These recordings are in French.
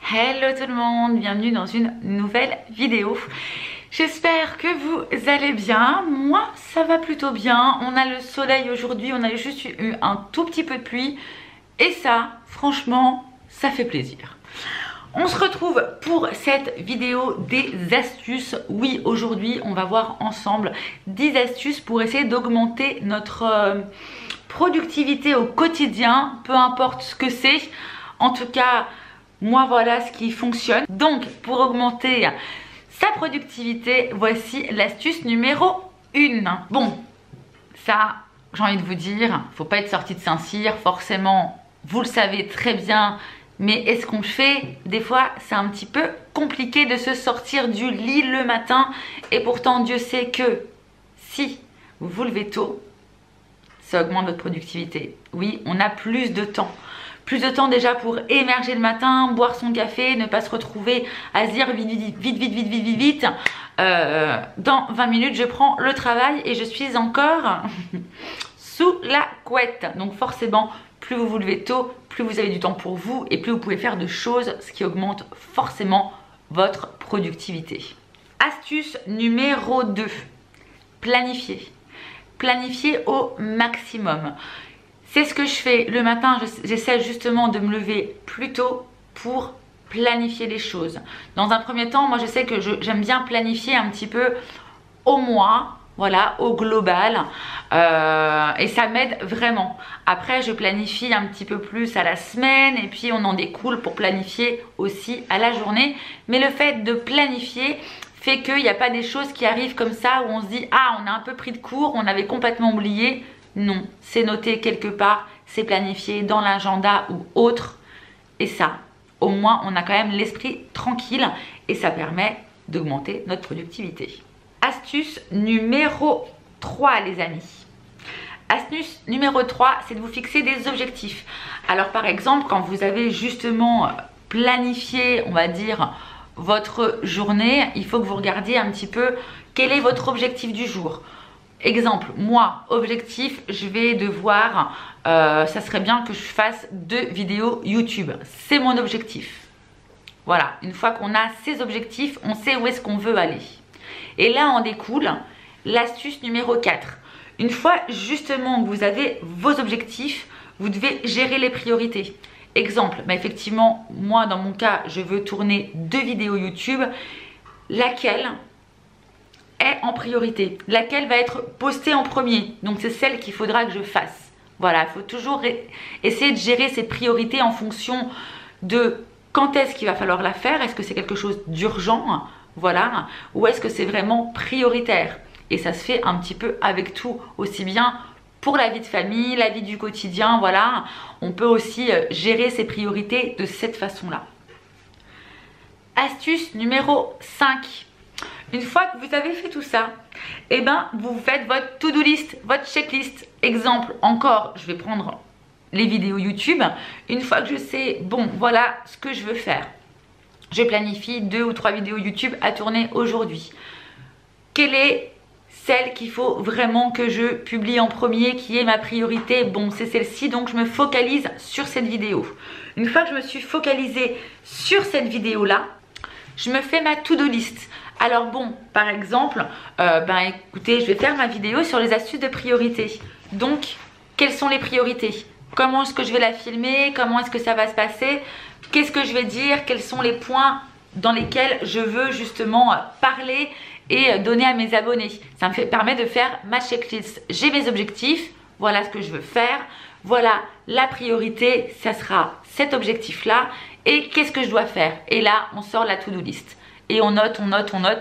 Hello tout le monde, bienvenue dans une nouvelle vidéo. J'espère que vous allez bien. Moi ça va plutôt bien. On a le soleil aujourd'hui, on a juste eu un tout petit peu de pluie. Et ça, franchement, ça fait plaisir. On se retrouve pour cette vidéo des astuces. Oui, aujourd'hui on va voir ensemble 10 astuces pour essayer d'augmenter notre productivité au quotidien. Peu importe ce que c'est. En tout cas, moi voilà ce qui fonctionne. Donc pour augmenter sa productivité, voici l'astuce numéro 1. Bon, ça j'ai envie de vous dire, faut pas être sorti de Saint-Cyr, forcément vous le savez très bien. Mais est-ce qu'on le fait? Des fois c'est un petit peu compliqué de se sortir du lit le matin. Et pourtant Dieu sait que si vous vous levez tôt, ça augmente votre productivité. Oui, on a plus de temps. Plus de temps déjà pour émerger le matin, boire son café, ne pas se retrouver à se dire vite. Dans 20 minutes, je prends le travail et je suis encore sous la couette. Donc forcément, plus vous vous levez tôt, plus vous avez du temps pour vous et plus vous pouvez faire de choses, ce qui augmente forcément votre productivité. Astuce numéro 2, planifier. Planifier au maximum. C'est ce que je fais le matin, j'essaie justement de me lever plus tôt pour planifier les choses. Dans un premier temps, moi je sais que j'aime bien planifier un petit peu au mois, voilà, au global, et ça m'aide vraiment. Après je planifie un petit peu plus à la semaine et puis on en découle pour planifier aussi à la journée. Mais le fait de planifier fait qu'il n'y a pas des choses qui arrivent comme ça où on se dit « Ah, on a un peu pris de court, on avait complètement oublié ». Non, c'est noté quelque part, c'est planifié dans l'agenda ou autre. Et ça, au moins, on a quand même l'esprit tranquille et ça permet d'augmenter notre productivité. Astuce numéro 3, les amis. Astuce numéro 3, c'est de vous fixer des objectifs. Alors, par exemple, quand vous avez justement planifié, on va dire, votre journée, il faut que vous regardiez un petit peu quel est votre objectif du jour. Exemple, moi, objectif, je vais devoir, ça serait bien que je fasse 2 vidéos YouTube. C'est mon objectif. Voilà, une fois qu'on a ces objectifs, on sait où est-ce qu'on veut aller. Et là, en découle l'astuce numéro 4. Une fois justement que vous avez vos objectifs, vous devez gérer les priorités. Exemple, effectivement, moi, dans mon cas, je veux tourner 2 vidéos YouTube. Laquelle est en priorité, laquelle va être postée en premier. Donc c'est celle qu'il faudra que je fasse. Voilà, il faut toujours essayer de gérer ses priorités en fonction de quand est-ce qu'il va falloir la faire. Est-ce que c'est quelque chose d'urgent, voilà, ou est-ce que c'est vraiment prioritaire? Et ça se fait un petit peu avec tout, aussi bien pour la vie de famille, la vie du quotidien, voilà. On peut aussi gérer ses priorités de cette façon-là. Astuce numéro 5. Une fois que vous avez fait tout ça, eh ben, vous faites votre to-do list, votre checklist. Exemple, encore, je vais prendre les vidéos YouTube. Une fois que je sais, bon, voilà ce que je veux faire. Je planifie 2 ou 3 vidéos YouTube à tourner aujourd'hui. Quelle est celle qu'il faut vraiment que je publie en premier, qui est ma priorité? Bon, c'est celle-ci, donc je me focalise sur cette vidéo. Une fois que je me suis focalisée sur cette vidéo-là, je me fais ma to-do list. Alors bon, par exemple, écoutez, je vais faire ma vidéo sur les astuces de priorité. Donc, quelles sont les priorités? Comment est-ce que je vais la filmer? Comment est-ce que ça va se passer? Qu'est-ce que je vais dire? Quels sont les points dans lesquels je veux justement parler et donner à mes abonnés? Ça me permet de faire ma checklist. J'ai mes objectifs, voilà ce que je veux faire. Voilà la priorité, ça sera cet objectif-là. Et qu'est-ce que je dois faire? Et là, on sort la to-do list. Et on note,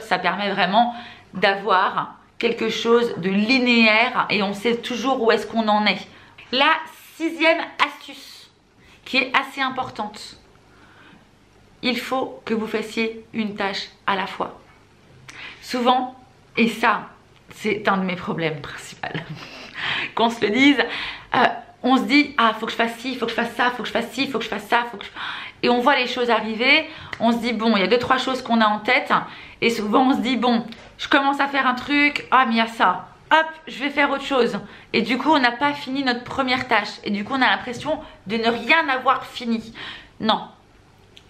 ça permet vraiment d'avoir quelque chose de linéaire et on sait toujours où est-ce qu'on en est. La 6e astuce, qui est assez importante, il faut que vous fassiez une tâche à la fois. Souvent, et ça, c'est un de mes problèmes principaux, qu'on se le dise, on se dit, ah, faut que je fasse ci, il faut que je fasse ça, faut que je fasse ci, il faut que je fasse ça, faut que je... Et on voit les choses arriver, on se dit bon, il y a 2-3 choses qu'on a en tête et souvent on se dit bon, je commence à faire un truc, ah mais il y a ça, hop, je vais faire autre chose. Et du coup, on n'a pas fini notre première tâche et du coup, on a l'impression de ne rien avoir fini. Non,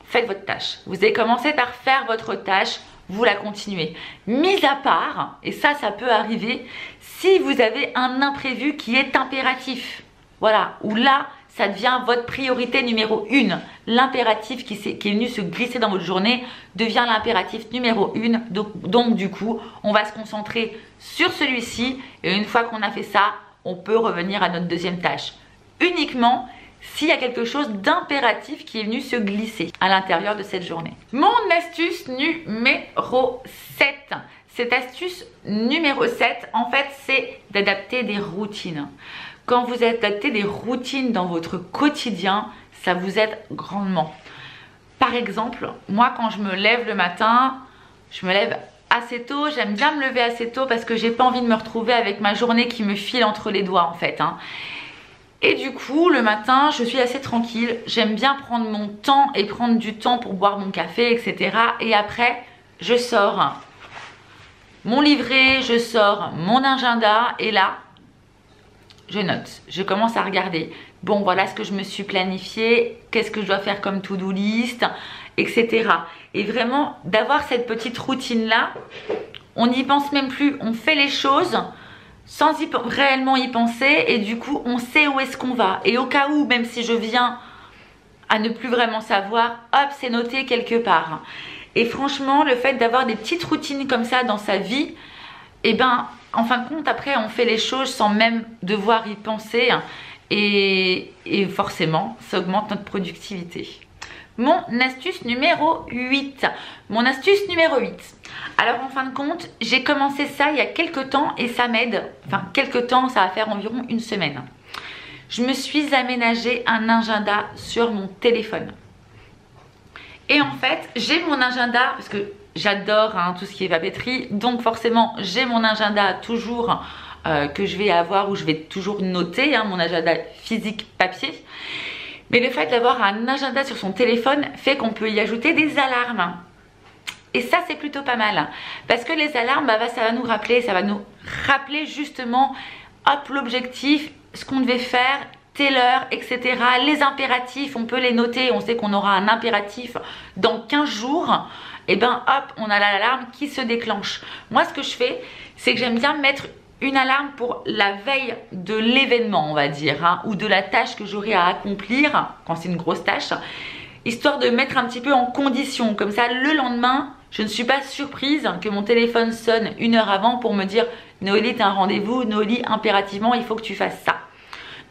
faites votre tâche. Vous avez commencé par faire votre tâche, vous la continuez. Mis à part, et ça peut arriver, si vous avez un imprévu qui est impératif. Voilà, où là, ça devient votre priorité numéro 1. L'impératif qui est venu se glisser dans votre journée devient l'impératif numéro 1. Donc du coup, on va se concentrer sur celui-ci. Et une fois qu'on a fait ça, on peut revenir à notre deuxième tâche. Uniquement s'il y a quelque chose d'impératif qui est venu se glisser à l'intérieur de cette journée. Mon astuce numéro 7. Cette astuce numéro 7, en fait, c'est d'adapter des routines. Quand vous adaptez des routines dans votre quotidien, ça vous aide grandement. Par exemple, moi quand je me lève le matin, je me lève assez tôt. J'aime bien me lever assez tôt parce que j'ai pas envie de me retrouver avec ma journée qui me file entre les doigts en fait. Et du coup, le matin, je suis assez tranquille. J'aime bien prendre mon temps et prendre du temps pour boire mon café, etc. Et après, je sors mon livret, je sors mon agenda et là, je note. Je commence à regarder. Bon, voilà ce que je me suis planifié, qu'est-ce que je dois faire comme to-do list, etc. Et vraiment, d'avoir cette petite routine-là, on n'y pense même plus. On fait les choses sans réellement y penser et du coup, on sait où est-ce qu'on va. Et au cas où, même si je viens à ne plus vraiment savoir, hop, c'est noté quelque part. Et franchement, le fait d'avoir des petites routines comme ça dans sa vie, eh ben, en fin de compte, après, on fait les choses sans même devoir y penser et forcément, ça augmente notre productivité. Mon astuce numéro 8. Mon astuce numéro 8. Alors, en fin de compte, j'ai commencé ça il y a quelques temps et ça m'aide. Enfin, quelques temps, ça va faire environ une semaine. Je me suis aménagé un agenda sur mon téléphone. Et en fait, j'ai mon agenda, parce que j'adore tout ce qui est papeterie, donc forcément j'ai mon agenda toujours que je vais avoir, où je vais toujours noter, mon agenda physique papier. Mais le fait d'avoir un agenda sur son téléphone fait qu'on peut y ajouter des alarmes. Et ça c'est plutôt pas mal, parce que les alarmes, ça va nous rappeler justement hop, l'objectif, ce qu'on devait faire, telle heure, etc. Les impératifs, on peut les noter, on sait qu'on aura un impératif dans 15 jours. Et ben hop, on a l'alarme qui se déclenche. Moi ce que je fais, c'est que j'aime bien mettre une alarme pour la veille de l'événement, on va dire, ou de la tâche que j'aurai à accomplir, quand c'est une grosse tâche, histoire de mettre un petit peu en condition. Comme ça, le lendemain, je ne suis pas surprise que mon téléphone sonne une heure avant pour me dire « Noélie, t'as un rendez-vous, Noélie, impérativement, il faut que tu fasses ça ».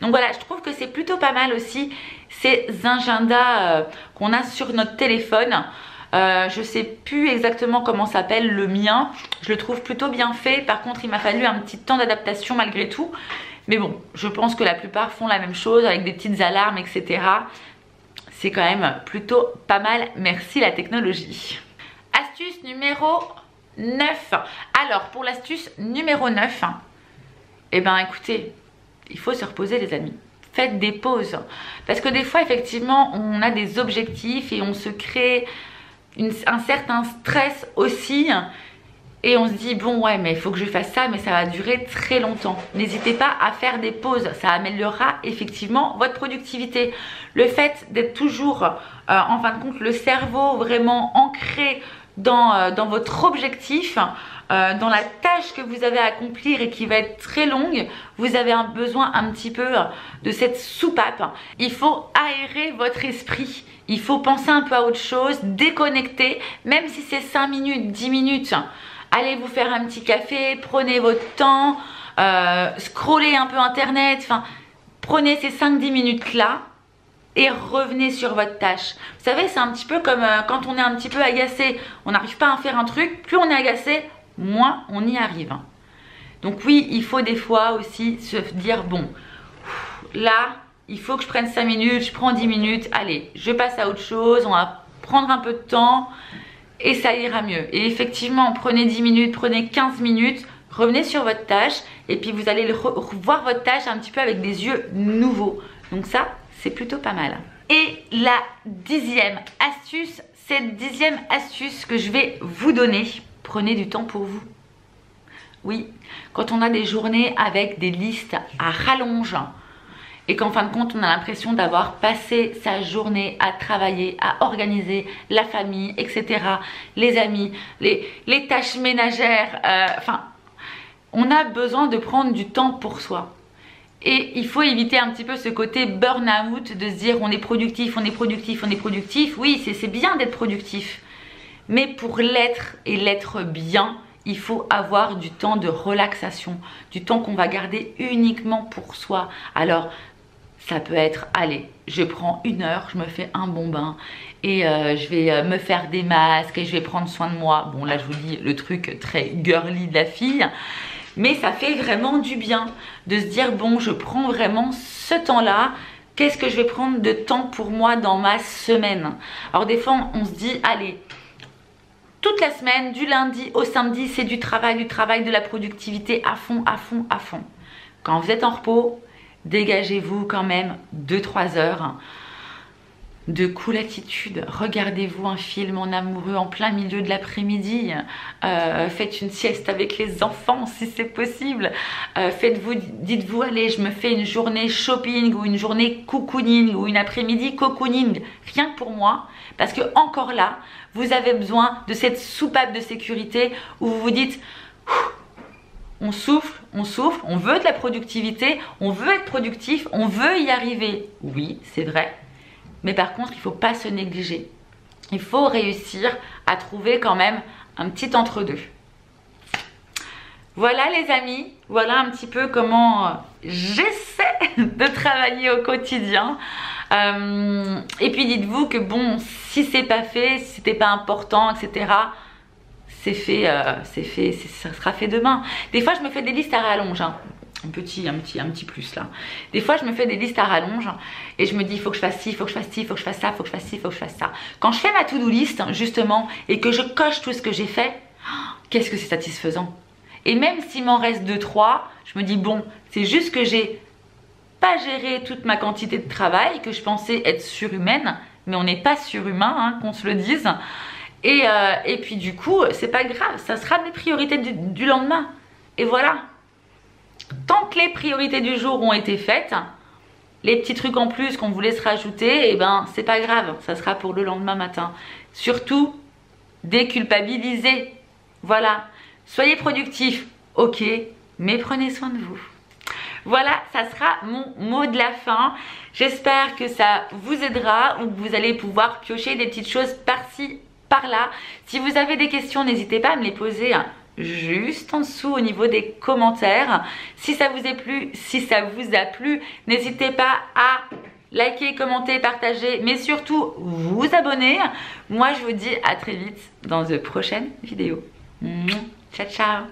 Donc voilà, je trouve que c'est plutôt pas mal aussi ces agendas qu'on a sur notre téléphone. Je sais plus exactement comment s'appelle le mien. Je le trouve plutôt bien fait. Par contre, il m'a fallu un petit temps d'adaptation malgré tout. Mais bon, je pense que la plupart font la même chose avec des petites alarmes, etc. C'est quand même plutôt pas mal. Merci la technologie. Astuce numéro 9. Alors, pour l'astuce numéro 9, eh ben écoutez, il faut se reposer les amis. Faites des pauses. Parce que des fois, effectivement, on a des objectifs et on se crée un certain stress aussi. Et on se dit, bon ouais, mais il faut que je fasse ça, mais ça va durer très longtemps. N'hésitez pas à faire des pauses. Ça améliorera effectivement votre productivité. Le fait d'être toujours, en fin de compte, le cerveau vraiment ancré dans votre objectif, dans la tâche que vous avez à accomplir et qui va être très longue, vous avez besoin un petit peu de cette soupape. Il faut aérer votre esprit, il faut penser un peu à autre chose, déconnecter, même si c'est 5 minutes, 10 minutes. Allez vous faire un petit café, prenez votre temps, scrollez un peu internet, enfin prenez ces 5-10 minutes là et revenez sur votre tâche. Vous savez, c'est un petit peu comme quand on est un petit peu agacé, on n'arrive pas à faire un truc, plus on est agacé, moins on y arrive. Donc oui, il faut des fois aussi se dire, bon, là, il faut que je prenne 5 minutes, je prends 10 minutes, allez, je passe à autre chose, on va prendre un peu de temps et ça ira mieux. Et effectivement, prenez 10 minutes, prenez 15 minutes, revenez sur votre tâche et puis vous allez revoir votre tâche un petit peu avec des yeux nouveaux. Donc ça, c'est plutôt pas mal. Et la 10e astuce, cette 10e astuce que je vais vous donner, prenez du temps pour vous. Oui, quand on a des journées avec des listes à rallonge et qu'en fin de compte on a l'impression d'avoir passé sa journée à travailler, à organiser la famille, etc., les amis, les tâches ménagères, enfin on a besoin de prendre du temps pour soi. Et il faut éviter un petit peu ce côté burn-out de se dire on est productif, on est productif, on est productif. Oui, c'est bien d'être productif, mais pour l'être et l'être bien, il faut avoir du temps de relaxation, du temps qu'on va garder uniquement pour soi. Alors ça peut être, allez, je prends 1 heure, je me fais un bon bain et je vais me faire des masques et je vais prendre soin de moi. Bon là je vous dis le truc très girly de la fille, mais ça fait vraiment du bien de se dire bon je prends vraiment ce temps-là. Qu'est-ce que je vais prendre de temps pour moi dans ma semaine? Alors des fois on se dit allez, toute la semaine, du lundi au samedi, c'est du travail, de la productivité à fond, à fond, à fond. Quand vous êtes en repos, dégagez-vous quand même 2-3 heures de cool attitude. Regardez-vous un film en amoureux en plein milieu de l'après-midi. Faites une sieste avec les enfants si c'est possible. Dites-vous, allez, je me fais une journée shopping ou une journée cocooning ou une après-midi cocooning. Rien que pour moi. Parce que encore là, vous avez besoin de cette soupape de sécurité où vous vous dites on souffle, on veut de la productivité, on veut être productif, on veut y arriver. Oui, c'est vrai. Mais par contre, il ne faut pas se négliger. Il faut réussir à trouver quand même un petit entre-deux. Voilà les amis, voilà un petit peu comment j'essaie de travailler au quotidien. Et puis dites-vous que bon, si c'est pas fait, si c'était pas important, etc., c'est fait, ça sera fait demain. Des fois, je me fais des listes à rallonge, hein. Un petit plus là. Des fois, je me fais des listes à rallonge et je me dis, il faut que je fasse ci, il faut que je fasse ci, il faut que je fasse ça, il faut que je fasse ci, il faut que je fasse ça. Quand je fais ma to-do list, justement, et que je coche tout ce que j'ai fait, qu'est-ce que c'est satisfaisant. Et même s'il m'en reste 2-3, je me dis, bon, c'est juste que j'ai pas géré toute ma quantité de travail, que je pensais être surhumaine, mais on n'est pas surhumain, hein, qu'on se le dise. Et puis du coup, c'est pas grave, ça sera mes priorités du lendemain. Et voilà. Tant que les priorités du jour ont été faites, les petits trucs en plus qu'on vous laisse rajouter, eh ben c'est pas grave, ça sera pour le lendemain matin. Surtout, déculpabilisez. Voilà, soyez productifs, ok, mais prenez soin de vous. Voilà, ça sera mon mot de la fin. J'espère que ça vous aidera ou que vous allez pouvoir piocher des petites choses par-ci, par-là. Si vous avez des questions, n'hésitez pas à me les poser juste en dessous au niveau des commentaires. Si ça vous a plu, n'hésitez pas à liker, commenter, partager, mais surtout vous abonner. Moi, je vous dis à très vite dans de prochaines vidéos. Ciao, ciao!